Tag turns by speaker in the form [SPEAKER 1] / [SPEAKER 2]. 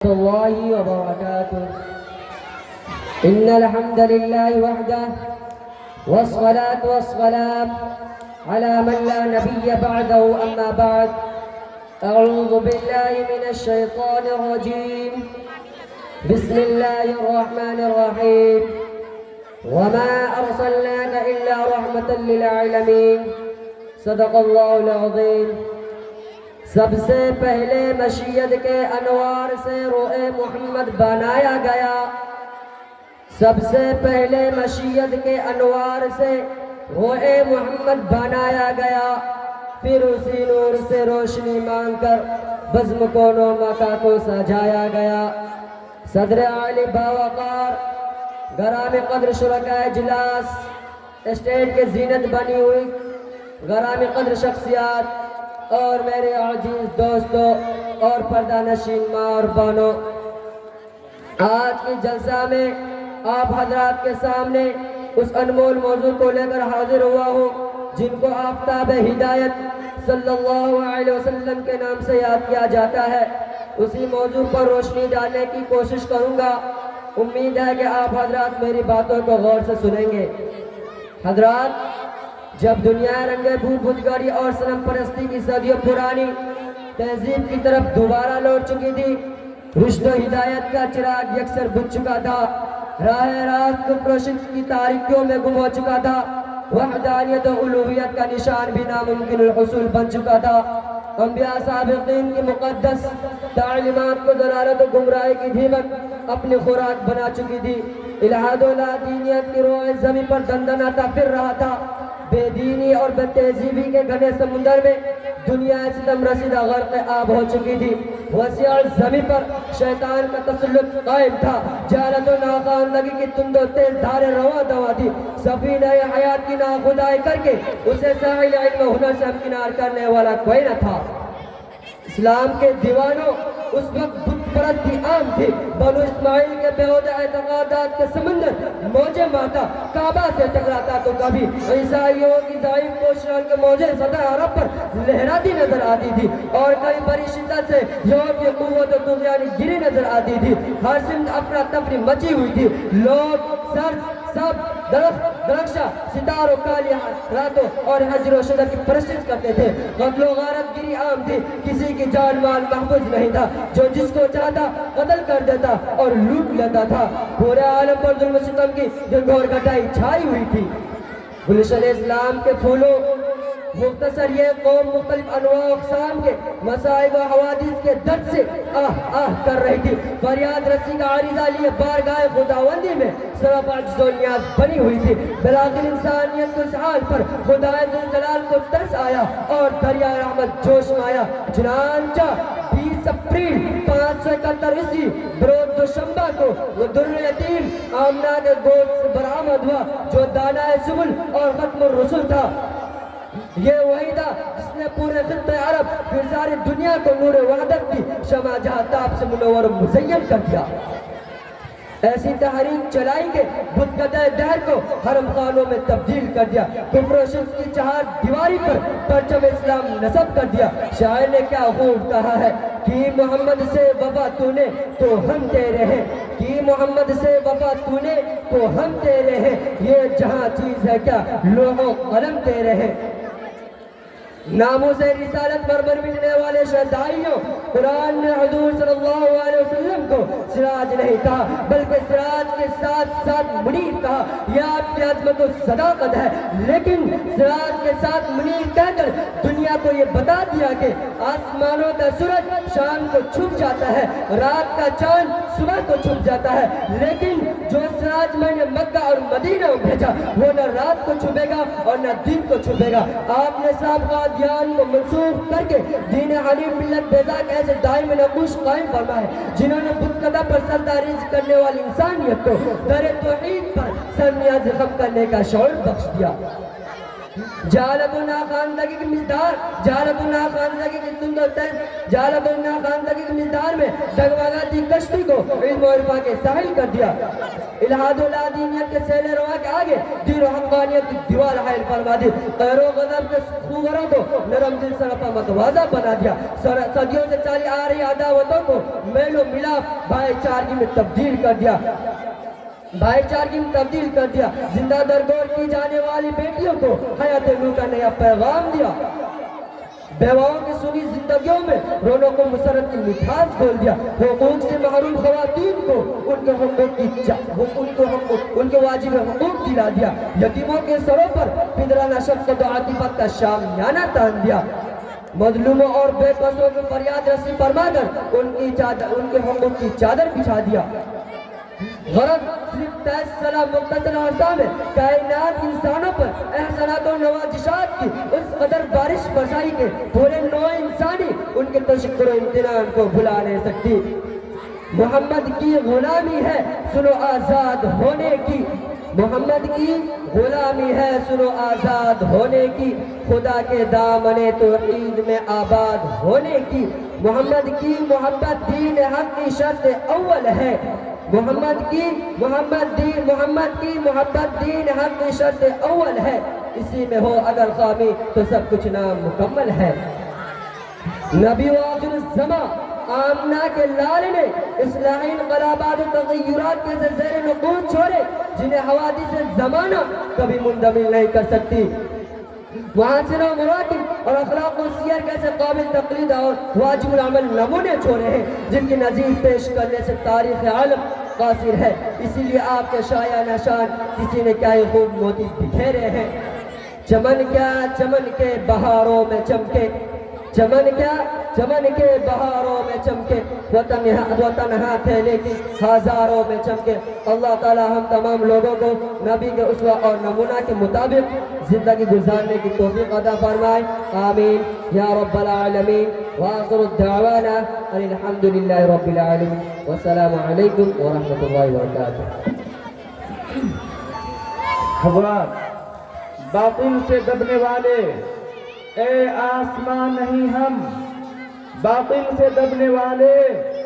[SPEAKER 1] الله وبركاته. إن الحمد لله وحده والصلاة والسلام على من لا نبي بعده. أما بعد، أعوذ بالله من الشيطان الرجيم. بسم الله الرحمن الرحيم. وما أرسلناك إلا رحمة للعالمين. صدق الله العظيم. سب سے پہلے مشیت کے انوار سے روح محمد بنایا گیا. سب سے پہلے مشیت کے انوار سے روح محمد بنایا گیا. پھر اسی نور سے روشنی مانگ کر بزم کو نو مکہ کو سجایا گیا. صدر عالی باوقار گرامی قدر شرکاء اجلاس، اسٹیٹ کے زینت بنی ہوئی گرامی قدر شخصیات اور میرے عزیز دوستوں اور پردہ نشین ماں اور بہنوں، آج کی جلسہ میں آپ حضرات کے سامنے اس انمول موضوع کو لے کر حاضر ہوا ہوں جن کو آفتاب ہدایت صلی اللہ علیہ وسلم کے نام سے یاد کیا جاتا ہے. اسی موضوع پر روشنی ڈالنے کی کوشش کروں گا. امید ہے کہ آپ حضرات میری باتوں کو غور سے سنیں گے. حضرات، جب دنیا رنگے بت گاری اور صنم پرستی کی صدیوں پرانی تہذیب کی طرف دوبارہ لوٹ چکی تھی، رشد و ہدایت کا چراغ یکسر بجھ چکا تھا، راہ راست کفر و شرک کی تاریکیوں میں گم ہو چکا تھا، وحدانیت و الوہیت کا نشان بھی ناممکن الحصول بن چکا تھا. انبیاء سابقین کی مقدس تعلیمات کو ضلالت و گمراہی کی دیمک اپنی خوراک بنا چکی تھی. الہاد و لا دینیت کی روح زمین پر دندناتا پھر رہا تھا. بے دینی اور بے تہذیبی کے گھنے سمندر میں دنیا ستم رسیدہ غرق آب ہو چکی تھی. وسیع زمین پر شیطان کا تسلط قائم تھا. جہالت و ناخواندگی کی تند و تیز دھاریں رواں دواں تھی. سفینہ حیات کی ناخدائی کر کے اسے ساحل علم و ہنر سے ہمکنار کرنے والا کوئی نہ تھا. اسلام کے دیوانوں اس وقت بت پرستی عام تھی. بنو اسماعیل کے بےہودہ اعتقادات کے سمندر موجیں مارتا کعبہ سے ٹکراتا تو کبھی عیسائیوں کی ضعیف کوششوں کے موجیں سطح عرب پر لہراتی نظر آتی تھی اور کبھی بڑی شدت سے یورپ کی قوت و طغیان گری نظر آتی تھی. ہر سمت افراتفری مچی ہوئی تھی. لوگ سب درخشہ ستاروں کالی راتوں اور حجر و شجر کی پرستش کرتے تھے. قتل و غارت گری عام تھی. کسی کی جان مال محفوظ نہیں تھا. جو جس کو چاہتا قتل کر دیتا اور لوٹ لیتا تھا. پورے عالم پر ظلم و ستم کی گھنگور گھٹائی چھائی ہوئی تھی. گلشن اسلام کے پھولوں مختصر یہ قوم مختلف انواع و اقسام کے مصائب و حوادث کے درد سے آہ آہ کر رہی تھی. فریاد رسی کا عریضہ لیے بارگاہ خداوندی میں سراب عجز و نیاز بنی ہوئی تھی. بلاخر انسانیت کو اس حال پر خدائے ذوالجلال کو ترس آیا اور دریا رحمت جوش میں آیا. چنانچہ 20 اپریل 571 عیسوی بروز دوشنبہ کو وہ در یتیم آمنہ کے گود سے برآمد ہوا جو دانائے سبل اور ختم الرسل تھا. یہ وہی تھا جس نے پورے خطہ عرب پھر ساری دنیا کو نور وحدت کی شمع جہاں تاب سے منور و مزین کر دیا. ایسی تحریک چلائی کہ بت قدہ دہر کو حرم خانوں میں تبدیل کر دیا. کفر و شرک کی چہار دیواری پر پرچم اسلام نصب کر دیا. شاعر نے کیا خوب کہا ہے کہ محمد سے وفا تو نے تو ہم تیرے ہیں. کہ محمد سے وفا تو نے تو ہم تیرے ہیں. یہ جہاں چیز ہے کیا لوح و قلم تیرے ہیں. ناموں سے رسالت بربر مٹنے والے شہدائیوں، قرآن نے حضور صلی اللہ علیہ وسلم کو سراج نہیں کہا بلکہ سراج کے ساتھ ساتھ منیر کہا. یہ آپ کی عظمت و صداقت ہے. لیکن سراج کے ساتھ منیر کہہ کر دنیا کو یہ بتا دیا کہ آسمانوں کا سورج شام کو چھپ جاتا ہے، رات کا چاند صبح کو چھپ جاتا ہے. لیکن جو سراج میں نے مکہ اور مدینہ میں بھیجا وہ نہ رات کو چھپے گا اور نہ دن کو چھپے گا. آپ نے سابقہ دیان کو منسوخ کر کے دین حنیف ملت بیضا کے ایسے دائم نقوش قائم فرمائے جنہوں نے بت قدہ پر سجدہ ریز کرنے والی انسانیت کو در توحید پر سر نیاز خم کرنے کا شعور بخش دیا. جالتنا خاندگی کی مزدار، جالتنا خاندگی کی جالتنا خاندگی کی مزدار میں ڈگمگاتی کشتی کو علم و عرفان کے ساحل کر دیا۔ الہاد و لادینیت کے سیل روا کے آگے دین و حقانیت کی دیوار حائل فرما دی۔ غیر و غضب کے خوگروں کو نرم دل سرپا متواضع بنا دیا۔ صدیوں سے چلی آ رہی عداوتوں کو میل و ملاپ بھائی چارگی میں تبدیل کر دیا، بھائی چارگی میں تبدیل کر دیا۔ زندہ درگور کی جانے والی بیٹیوں کو حیات نور کا نیا پیغام دیا۔ بیواؤں کی سنی زندگیوں میں رونق و مسرت کی مٹھاس کھول دیا۔ حقوق سے محروم خواتین کو ان کے حقوق ان کے واجب حقوق دلا دیا۔ یتیموں کے سروں پر پدرانہ شفقت و عاطفت کا شامیانہ تان دیا۔ مظلوموں اور بے بسوں کی فریاد رسی فرما کر ان کے حقوق کی چادر بچھا دیا۔ غرض صرف تیسرہ مختصر عرصہ میں کائنات انسانوں پر احسانات و نوازشات کی اس قدر بارش برسائی کہ پورے نوع انسانی ان کے تشکر و امتنان کو بھلا نہیں سکتی۔ محمد کی غلامی ہے سنو آزاد ہونے کی، محمد کی غلامی ہے سنو آزاد ہونے کی، خدا کے دامن توحید میں آباد ہونے کی۔ محمد کی محبت دین حق کی شرط اول ہے، محمد کی محبت دین حق کی شرط اول ہے، اسی میں ہو اگر خامی تو سب کچھ نام مکمل ہے۔ نبی و آخر الزمان آمنہ کے لال نے اصلاحی انقلابات و تغیرات کے زیر نقود چھوڑے جنہیں حوادث زمانہ کبھی منتقل نہیں کر سکتی۔ محاسن و مراکب اور اخلاق و سیر کیسے قابل تقلید اور واجب العمل نمونے چھوڑے ہیں جن کی نظیر پیش کرنے سے تاریخ عالم قاصر ہے۔ اسی لیے آپ کے شایع نشان کسی نے کیا ہی خوب موتی بکھیرے ہیں۔ چمن کیا چمن کے بہاروں میں چمکے، چمن کیا چمن کے بہاروں میں چمکے، وہ تنہا تھے لیکن ہزاروں میں چمکے۔ اللہ تعالی ہم تمام لوگوں کو نبی کے اسوہ اور نمونہ کے مطابق زندگی گزارنے کی توفیق عطا فرمائے، آمین یا رب العالمین۔ وآخر الدعوانا ان الحمدللہ رب العالمین، والسلام علیکم ورحمۃ اللہ وبرکاتہ۔
[SPEAKER 2] حضرات، باطل سے دبنے والے اے آسمان نہیں ہم، باطل سے دبنے والے